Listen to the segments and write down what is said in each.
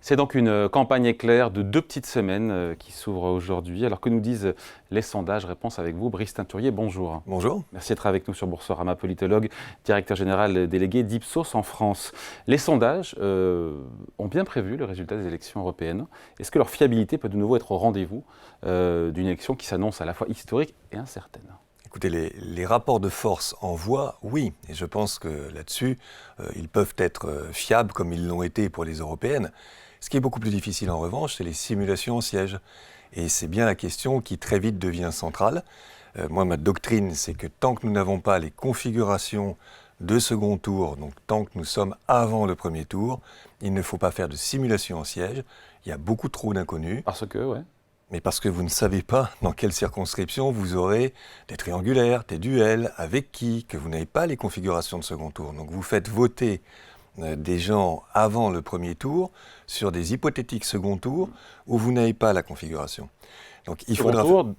C'est donc une campagne éclair de 2 petites semaines qui s'ouvre aujourd'hui. Alors que nous disent les sondages? Réponse avec vous, Brice Teinturier, bonjour. Bonjour. Merci d'être avec nous sur Boursorama, politologue, directeur général délégué d'Ipsos en France. Les sondages ont bien prévu le résultat des élections européennes. Est-ce que leur fiabilité peut de nouveau être au rendez-vous d'une élection qui s'annonce à la fois historique et incertaine? Écoutez, les rapports de force en voix, oui. Et je pense que là-dessus, ils peuvent être fiables comme ils l'ont été pour les européennes. Ce qui est beaucoup plus difficile en revanche, c'est les simulations en siège. Et c'est bien la question qui très vite devient centrale. Moi, ma doctrine, c'est que tant que nous n'avons pas les configurations de second tour, donc tant que nous sommes avant le premier tour, il ne faut pas faire de simulation en siège. Il y a beaucoup trop d'inconnus. Parce que, ouais. Mais parce que vous ne savez pas dans quelle circonscription vous aurez des triangulaires, des duels, avec qui, que vous n'avez pas les configurations de second tour. Donc vous faites voter des gens avant le premier tour sur des hypothétiques second tours où vous n'avez pas la configuration. Donc il faudra tour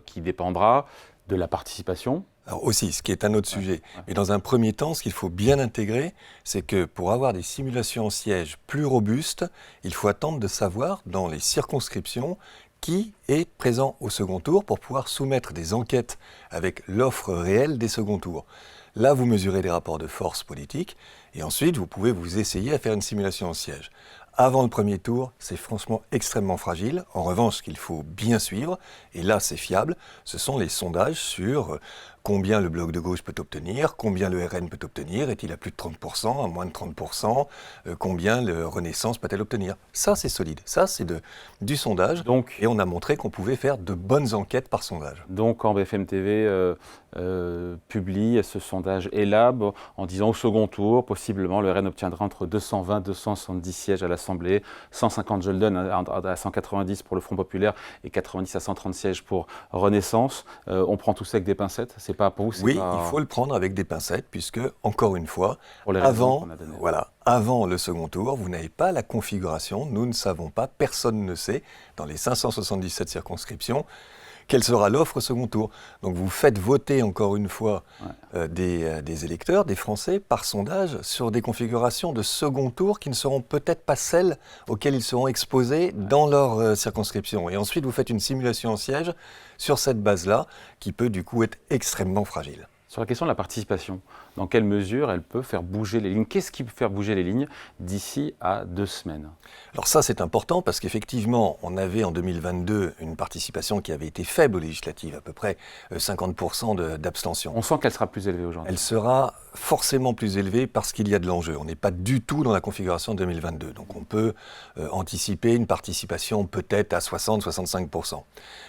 qui dépendra de la participation. Alors aussi, ce qui est un autre sujet. Mais dans un premier temps, ce qu'il faut bien intégrer, c'est que pour avoir des simulations en siège plus robustes, il faut attendre de savoir dans les circonscriptions qui est présent au second tour pour pouvoir soumettre des enquêtes avec l'offre réelle des seconds tours. Là, vous mesurez les rapports de force politique et ensuite, vous pouvez vous essayer à faire une simulation en siège. Avant le premier tour, c'est franchement extrêmement fragile. En revanche, ce qu'il faut bien suivre, et là c'est fiable, ce sont les sondages sur combien le bloc de gauche peut obtenir, combien le RN peut obtenir, est-il à plus de 30%, à moins de 30%, combien le Renaissance peut-elle obtenir. Ça c'est solide, ça c'est du sondage, et on a montré qu'on pouvait faire de bonnes enquêtes par sondage. Donc quand BFM TV publie ce sondage ELAB en disant au second tour, possiblement le RN obtiendra entre 220 et 270 sièges à l'Assemblée, 150 je le donne à 190 pour le Front Populaire et 90 à 130 sièges pour Renaissance. On prend tout ça avec des pincettes, c'est pas pour vous? Oui, il faut le prendre avec des pincettes puisque, encore une fois, avant le second tour, vous n'avez pas la configuration, nous ne savons pas, personne ne sait, dans les 577 circonscriptions, quelle sera l'offre au second tour. Donc vous faites voter encore une fois des électeurs, des Français, par sondage, sur des configurations de second tour qui ne seront peut-être pas celles auxquelles ils seront exposés dans leur circonscription. Et ensuite, vous faites une simulation en siège sur cette base-là, qui peut du coup être extrêmement fragile. Sur la question de la participation, dans quelle mesure elle peut faire bouger les lignes? Qu'est-ce qui peut faire bouger les lignes d'ici à 2 semaines? Alors ça, c'est important parce qu'effectivement, on avait en 2022 une participation qui avait été faible aux législatives, à peu près 50% d'abstention. On sent qu'elle sera plus élevée aujourd'hui. Elle sera forcément plus élevée parce qu'il y a de l'enjeu. On n'est pas du tout dans la configuration de 2022. Donc on peut anticiper une participation peut-être à 60-65%.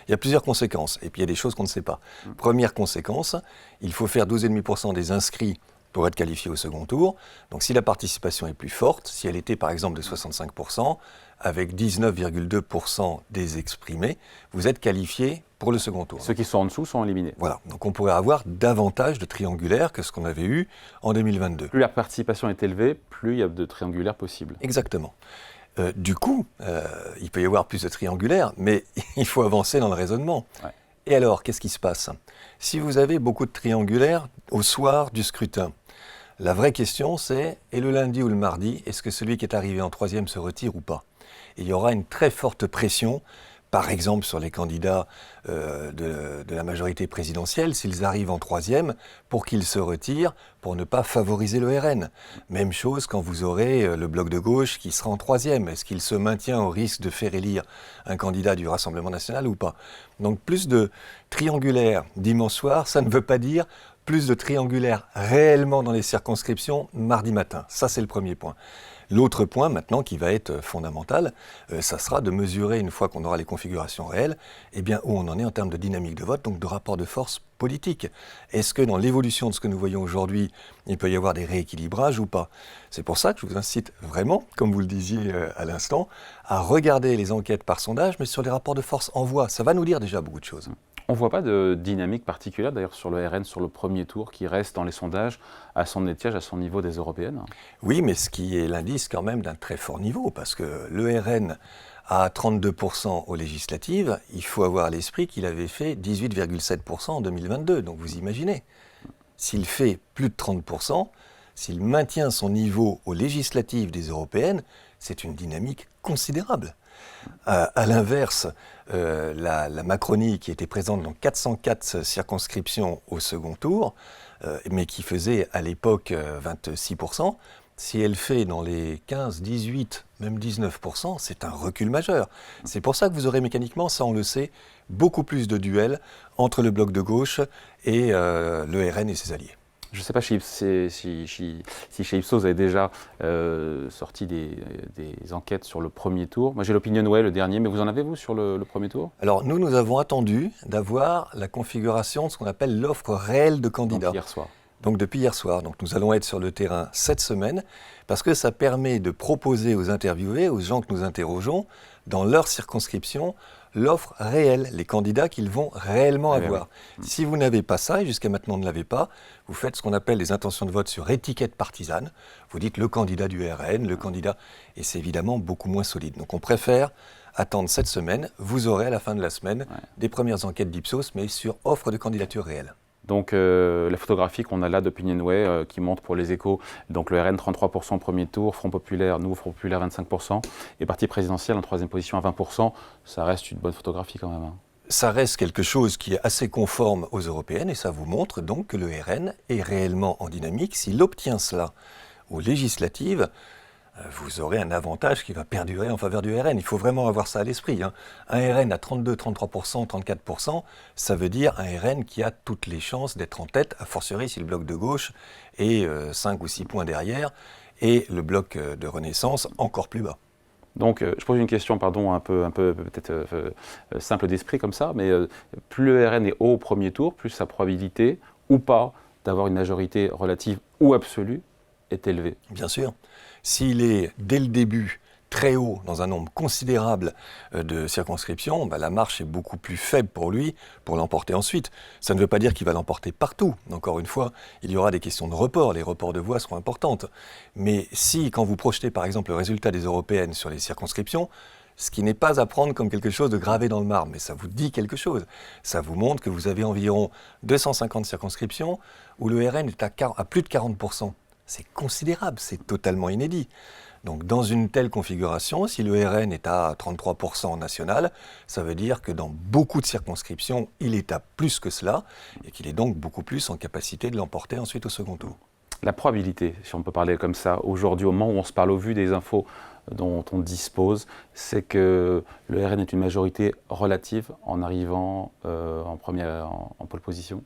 Il y a plusieurs conséquences et puis il y a des choses qu'on ne sait pas. Première conséquence, il faut faire 12,5% des inscrits pour être qualifié au second tour. Donc si la participation est plus forte, si elle était par exemple de 65%, avec 19,2% des exprimés, vous êtes qualifié pour le second tour. Ceux qui sont en dessous sont éliminés. Voilà, donc on pourrait avoir davantage de triangulaires que ce qu'on avait eu en 2022. Plus la participation est élevée, plus il y a de triangulaires possibles. Exactement. Du coup, il peut y avoir plus de triangulaires, mais il faut avancer dans le raisonnement. Ouais. Et alors, qu'est-ce qui se passe? Si vous avez beaucoup de triangulaires au soir du scrutin, la vraie question c'est, et le lundi ou le mardi, est-ce que celui qui est arrivé en troisième se retire ou pas? Et il y aura une très forte pression, par exemple sur les candidats de la majorité présidentielle, s'ils arrivent en troisième, pour qu'ils se retirent, pour ne pas favoriser le RN. Même chose quand vous aurez le bloc de gauche qui sera en troisième. Est-ce qu'il se maintient au risque de faire élire un candidat du Rassemblement national ou pas? Donc plus de triangulaires dimanche soir, ça ne veut pas dire plus de triangulaires réellement dans les circonscriptions mardi matin. Ça, c'est le premier point. L'autre point maintenant qui va être fondamental, ça sera de mesurer une fois qu'on aura les configurations réelles, eh bien, où on en est en termes de dynamique de vote, donc de rapport de force politique. Est-ce que dans l'évolution de ce que nous voyons aujourd'hui, il peut y avoir des rééquilibrages ou pas? C'est pour ça que je vous incite vraiment, comme vous le disiez à l'instant, à regarder les enquêtes par sondage, mais sur les rapports de force en voix. Ça va nous dire déjà beaucoup de choses. On ne voit pas de dynamique particulière, d'ailleurs, sur le RN, sur le premier tour, qui reste dans les sondages à son étiage, à son niveau des européennes. Oui, mais ce qui est l'indice quand même d'un très fort niveau, parce que le RN à 32% aux législatives, il faut avoir à l'esprit qu'il avait fait 18,7% en 2022. Donc vous imaginez, s'il fait plus de 30%, s'il maintient son niveau aux législatives des européennes, c'est une dynamique considérable. À l'inverse, la Macronie, qui était présente dans 404 circonscriptions au second tour, mais qui faisait à l'époque 26%, si elle fait dans les 15, 18, même 19%, c'est un recul majeur. C'est pour ça que vous aurez mécaniquement, ça on le sait, beaucoup plus de duels entre le bloc de gauche et le RN et ses alliés. Je ne sais pas si chez Ipsos, vous avez déjà sorti des enquêtes sur le premier tour. Moi, j'ai l'Opinionway, le dernier, mais vous en avez, vous, sur le premier tour? Alors, nous avons attendu d'avoir la configuration de ce qu'on appelle l'offre réelle de candidats. Donc, hier soir. Donc, depuis hier soir. Donc, nous allons être sur le terrain cette semaine, parce que ça permet de proposer aux interviewés, aux gens que nous interrogeons, dans leur circonscription, l'offre réelle, les candidats qu'ils vont réellement avoir. Oui. Si vous n'avez pas ça, et jusqu'à maintenant ne l'avez pas, vous faites ce qu'on appelle les intentions de vote sur étiquette partisane. Vous dites le candidat du RN, le candidat, et c'est évidemment beaucoup moins solide. Donc on préfère attendre cette semaine. Vous aurez à la fin de la semaine des premières enquêtes d'Ipsos, mais sur offre de candidature réelle. Donc la photographie qu'on a là d'Opinionway qui montre pour les Échos, donc le RN 33% au premier tour, Front Populaire, Nouveau Front Populaire 25%, et Parti présidentiel en troisième position à 20%, ça reste une bonne photographie quand même. Hein. Ça reste quelque chose qui est assez conforme aux européennes et ça vous montre donc que le RN est réellement en dynamique. S'il obtient cela aux législatives, vous aurez un avantage qui va perdurer en faveur du RN. Il faut vraiment avoir ça à l'esprit. Hein. Un RN à 32, 33%, 34%, ça veut dire un RN qui a toutes les chances d'être en tête, a fortiori si le bloc de gauche est 5 ou 6 points derrière, et le bloc de Renaissance encore plus bas. Donc, je pose une question, pardon, un peu peut-être simple d'esprit comme ça, mais plus le RN est haut au premier tour, plus sa probabilité, ou pas, d'avoir une majorité relative ou absolue est élevée. Bien sûr. S'il est, dès le début, très haut dans un nombre considérable de circonscriptions, la marche est beaucoup plus faible pour lui pour l'emporter ensuite. Ça ne veut pas dire qu'il va l'emporter partout. Encore une fois, il y aura des questions de report. Les reports de voix seront importantes. Mais si, quand vous projetez par exemple le résultat des européennes sur les circonscriptions, ce qui n'est pas à prendre comme quelque chose de gravé dans le marbre, mais ça vous dit quelque chose. Ça vous montre que vous avez environ 250 circonscriptions où le RN est à plus de 40%. C'est considérable, c'est totalement inédit. Donc dans une telle configuration, si le RN est à 33% national, ça veut dire que dans beaucoup de circonscriptions, il est à plus que cela, et qu'il est donc beaucoup plus en capacité de l'emporter ensuite au second tour. La probabilité, si on peut parler comme ça, aujourd'hui, au moment où on se parle au vu des infos dont on dispose, c'est que le RN est une majorité relative en arrivant en pole position.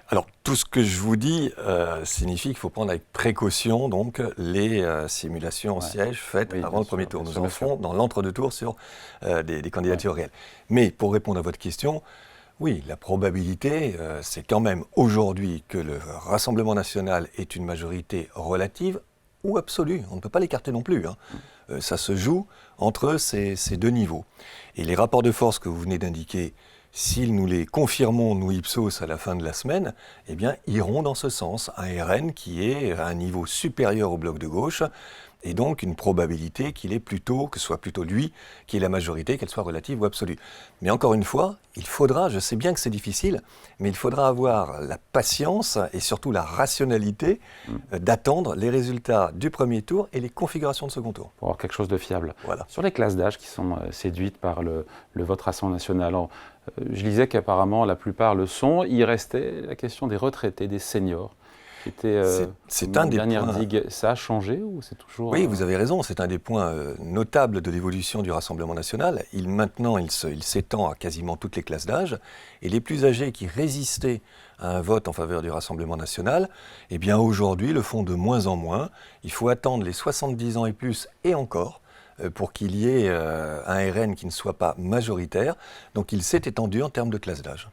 Alors, tout ce que je vous dis signifie qu'il faut prendre avec précaution donc, les simulations en siège faites avant le premier tour. Nous en ferons dans l'entre-deux tours sur des candidatures réelles. Mais pour répondre à votre question, oui, la probabilité, c'est quand même aujourd'hui que le Rassemblement national est une majorité relative ou absolue. On ne peut pas l'écarter non plus. Hein. Ça se joue entre ces deux niveaux. Et les rapports de force que vous venez d'indiquer, si nous les confirmons, nous Ipsos, à la fin de la semaine, eh bien, iront dans ce sens. Un RN qui est à un niveau supérieur au bloc de gauche, et donc une probabilité que ce soit plutôt lui qui ait la majorité, qu'elle soit relative ou absolue. Mais encore une fois, il faudra, je sais bien que c'est difficile, mais il faudra avoir la patience et surtout la rationalité d'attendre les résultats du premier tour et les configurations de second tour. Pour avoir quelque chose de fiable. Voilà. Sur les classes d'âge qui sont séduites par le vote Rassemblement national, alors, je lisais qu'apparemment la plupart le sont. Il restait la question des retraités, des seniors. C'est un des dernière points... digue. Ça a changé ou c'est toujours... Oui, vous avez raison. C'est un des points notables de l'évolution du Rassemblement national. Maintenant, il s'étend à quasiment toutes les classes d'âge. Et les plus âgés qui résistaient à un vote en faveur du Rassemblement national, eh bien aujourd'hui le font de moins en moins. Il faut attendre les 70 ans et plus et encore pour qu'il y ait un RN qui ne soit pas majoritaire. Donc il s'est étendu en termes de classe d'âge.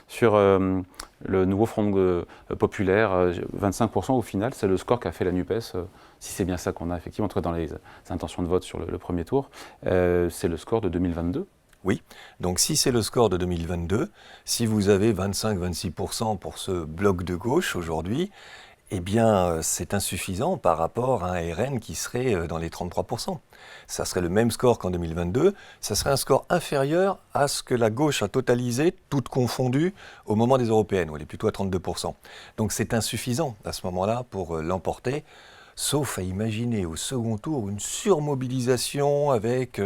Sur le nouveau Front populaire, 25% au final, c'est le score qu'a fait la NUPES, si c'est bien ça qu'on a effectivement, en tout cas dans les intentions de vote sur le premier tour, c'est le score de 2022. Oui, donc si c'est le score de 2022, si vous avez 25-26% pour ce bloc de gauche aujourd'hui, eh bien, c'est insuffisant par rapport à un RN qui serait dans les 33%. Ça serait le même score qu'en 2022, ça serait un score inférieur à ce que la gauche a totalisé, toutes confondues, au moment des européennes, où elle est plutôt à 32%. Donc c'est insuffisant à ce moment-là pour l'emporter. sauf à imaginer au second tour une surmobilisation avec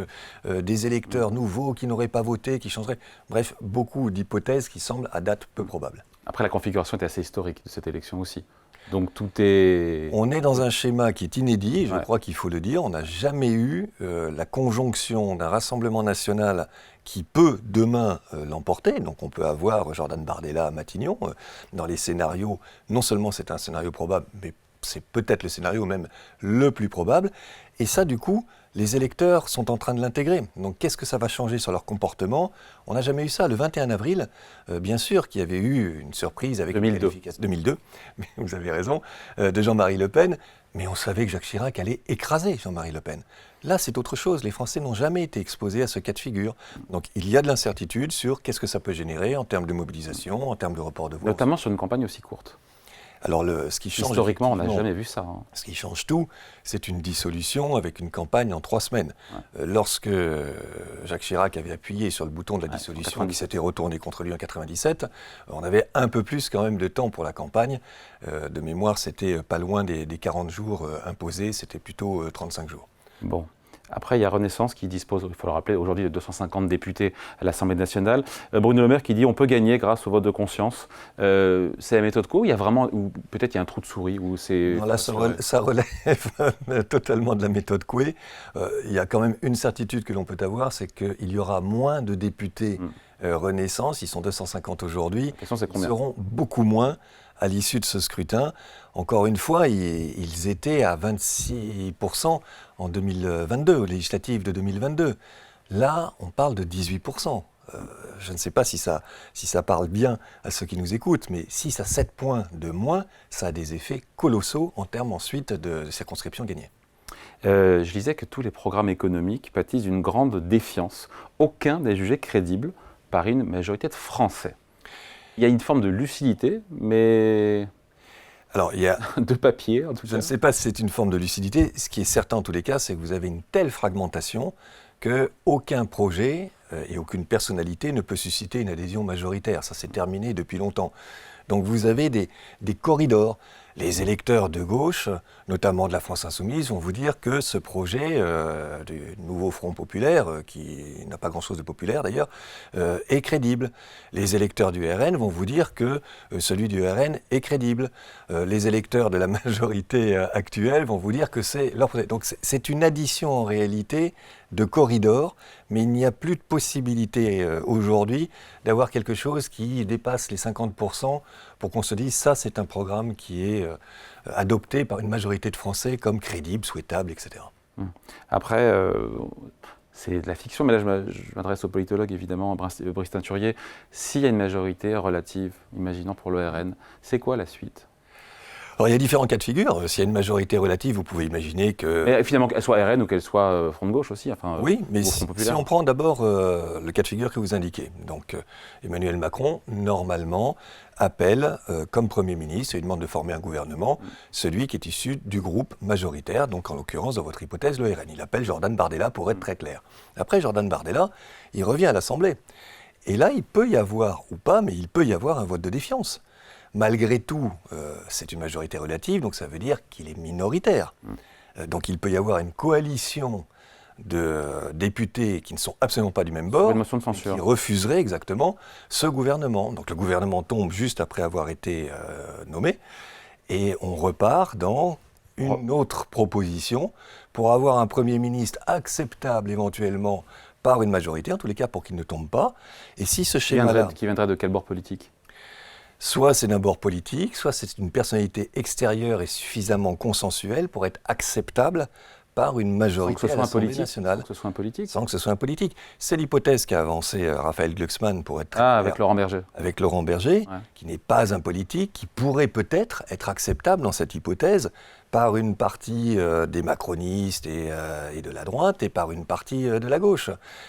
des électeurs nouveaux qui n'auraient pas voté, qui changeraient. Bref, beaucoup d'hypothèses qui semblent à date peu probables. Après, la configuration est assez historique de cette élection aussi. Donc tout est... On est dans un schéma qui est inédit, je crois qu'il faut le dire. On n'a jamais eu la conjonction d'un Rassemblement national qui peut demain l'emporter. Donc on peut avoir Jordan Bardella à Matignon. Dans les scénarios, non seulement c'est un scénario probable, mais c'est peut-être le scénario même le plus probable. Et ça, du coup, les électeurs sont en train de l'intégrer. Donc qu'est-ce que ça va changer sur leur comportement? On n'a jamais eu ça. Le 21 avril, bien sûr qu'il y avait eu une surprise avec 2002, mais vous avez raison, de Jean-Marie Le Pen. Mais on savait que Jacques Chirac allait écraser Jean-Marie Le Pen. Là, c'est autre chose. Les Français n'ont jamais été exposés à ce cas de figure. Donc il y a de l'incertitude sur qu'est-ce que ça peut générer en termes de mobilisation, en termes de report de voix. Notamment sur une campagne aussi courte. Alors, ce qui change, historiquement, on n'a jamais vu ça. Ce qui change tout, c'est une dissolution avec une campagne en 3 semaines. Lorsque Jacques Chirac avait appuyé sur le bouton de la dissolution qui s'était retourné contre lui en 97, on avait un peu plus quand même de temps pour la campagne. De mémoire, c'était pas loin des 40 jours imposés, c'était plutôt 35 jours. Bon. Après, il y a Renaissance qui dispose, il faut le rappeler, aujourd'hui de 250 députés à l'Assemblée nationale. Bruno Le Maire qui dit on peut gagner grâce au vote de conscience. C'est la méthode Coué ou il y a vraiment, ou peut-être il y a un trou de souris où c'est... Non, là, ça relève totalement de la méthode Coué. Il y a quand même une certitude que l'on peut avoir, c'est qu'il y aura moins de députés Renaissance. Ils sont 250 aujourd'hui. La question, c'est combien ? Ils seront beaucoup moins à l'issue de ce scrutin. Encore une fois, ils étaient à 26% en 2022, aux législatives de 2022. Là, on parle de 18%. Je ne sais pas si ça parle bien à ceux qui nous écoutent, mais 6 à 7 points de moins, ça a des effets colossaux en termes ensuite de circonscriptions gagnées. Je disais que tous les programmes économiques pâtissent d'une grande défiance. Aucun n'est jugé crédible par une majorité de Français. Il y a une forme de lucidité, mais alors, il y a de papier en tout cas. Je ne sais pas si c'est une forme de lucidité. Ce qui est certain en tous les cas, c'est que vous avez une telle fragmentation qu'aucun projet et aucune personnalité ne peut susciter une adhésion majoritaire. Ça, c'est terminé depuis longtemps. Donc vous avez des corridors. Les électeurs de gauche, notamment de la France Insoumise, vont vous dire que ce projet du nouveau Front populaire, qui n'a pas grand-chose de populaire d'ailleurs, est crédible. Les électeurs du RN vont vous dire que celui du RN est crédible. Les électeurs de la majorité actuelle vont vous dire que c'est leur projet. Donc c'est une addition en réalité de corridors, mais il n'y a plus de possibilité aujourd'hui d'avoir quelque chose qui dépasse les 50% pour qu'on se dise ça c'est un programme qui est adopté par une majorité de Français comme crédible, souhaitable, etc. Après, c'est de la fiction, mais là je m'adresse au politologue évidemment, Brice Teinturier. S'il y a une majorité relative, imaginons pour le RN, c'est quoi la suite ? Alors il y a différents cas de figure. S'il y a une majorité relative, vous pouvez imaginer que... Mais finalement, qu'elle soit RN ou qu'elle soit Front de gauche aussi. Enfin, oui, mais si on prend d'abord le cas de figure que vous indiquez. Donc Emmanuel Macron, normalement, appelle comme Premier ministre, et il demande de former un gouvernement, celui qui est issu du groupe majoritaire, donc en l'occurrence, dans votre hypothèse, le RN. Il appelle Jordan Bardella pour être très clair. Après Jordan Bardella, il revient à l'Assemblée. Et là, il peut y avoir, ou pas, mais il peut y avoir un vote de défiance. Malgré tout, c'est une majorité relative, donc ça veut dire qu'il est minoritaire. Donc il peut y avoir une coalition de députés qui ne sont absolument pas du même bord, une motion de censure, qui refuseraient exactement ce gouvernement. Donc le gouvernement tombe juste après avoir été nommé, et on repart dans une autre proposition pour avoir un Premier ministre acceptable éventuellement par une majorité, en tous les cas pour qu'il ne tombe pas. Et si ce schéma-là... Qui viendrait de quel bord politique ? Soit c'est d'un bord politique, soit c'est une personnalité extérieure et suffisamment consensuelle pour être acceptable par une majorité à l'Assemblée nationale. Sans que ce soit un politique. Sans que ce soit un politique. C'est l'hypothèse qu'a avancée Raphaël Glucksmann pour être très clair, avec Laurent Berger. Avec Laurent Berger, qui n'est pas un politique, qui pourrait peut-être être acceptable dans cette hypothèse par une partie des macronistes et de la droite et par une partie de la gauche.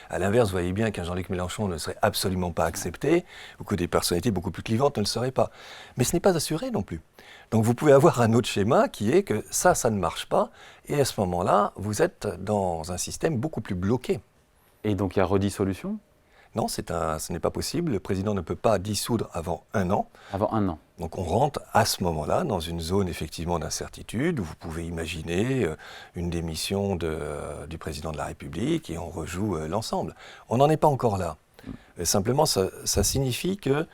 À l'inverse, vous voyez bien qu'un Jean-Luc Mélenchon ne serait absolument pas accepté, ou que des personnalités beaucoup plus clivantes ne le seraient pas. Mais ce n'est pas assuré non plus. Donc vous pouvez avoir un autre schéma qui est que ça ne marche pas, et à ce moment-là, vous êtes dans un système beaucoup plus bloqué. Et donc il y a redissolution ? Non, ce n'est pas possible. Le président ne peut pas dissoudre avant 1 an. Avant 1 an. Donc on rentre à ce moment-là dans une zone effectivement d'incertitude où vous pouvez imaginer une démission du président de la République et on rejoue l'ensemble. On n'en est pas encore là. Simplement, ça signifie que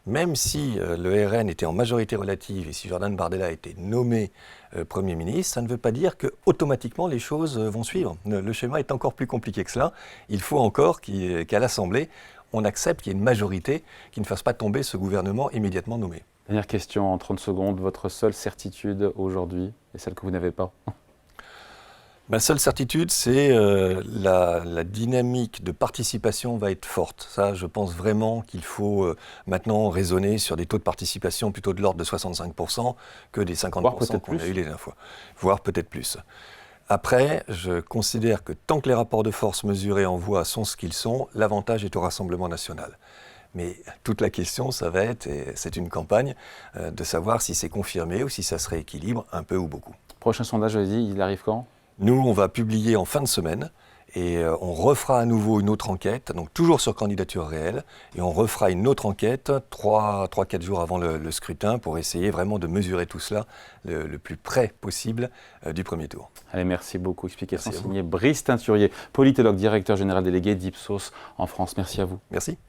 même si le RN était en majorité relative et si Jordan Bardella a été nommé Premier ministre, ça ne veut pas dire que automatiquement les choses vont suivre. Le schéma est encore plus compliqué que cela. Il faut encore qu'à l'Assemblée, on accepte qu'il y ait une majorité qui ne fasse pas tomber ce gouvernement immédiatement nommé. Dernière question en 30 secondes. Votre seule certitude aujourd'hui et celle que vous n'avez pas? Ma seule certitude, c'est la dynamique de participation va être forte. Ça, je pense vraiment qu'il faut maintenant raisonner sur des taux de participation plutôt de l'ordre de 65% que des 50% qu'on a eu les dernières fois. Voire peut-être plus. Après, je considère que tant que les rapports de force mesurés en voix sont ce qu'ils sont, l'avantage est au Rassemblement national. Mais toute la question, ça va être, et c'est une campagne, de savoir si c'est confirmé ou si ça se rééquilibre un peu ou beaucoup. Prochain sondage, je dis, il arrive quand? Nous, on va publier en fin de semaine et on refera à nouveau une autre enquête, donc toujours sur candidature réelle, et on refera une autre enquête 3-4 jours avant le scrutin pour essayer vraiment de mesurer tout cela le plus près possible du premier tour. Allez, merci beaucoup. Explication signée Brice Teinturier, politologue, directeur général délégué d'Ipsos en France. Merci à vous. Merci.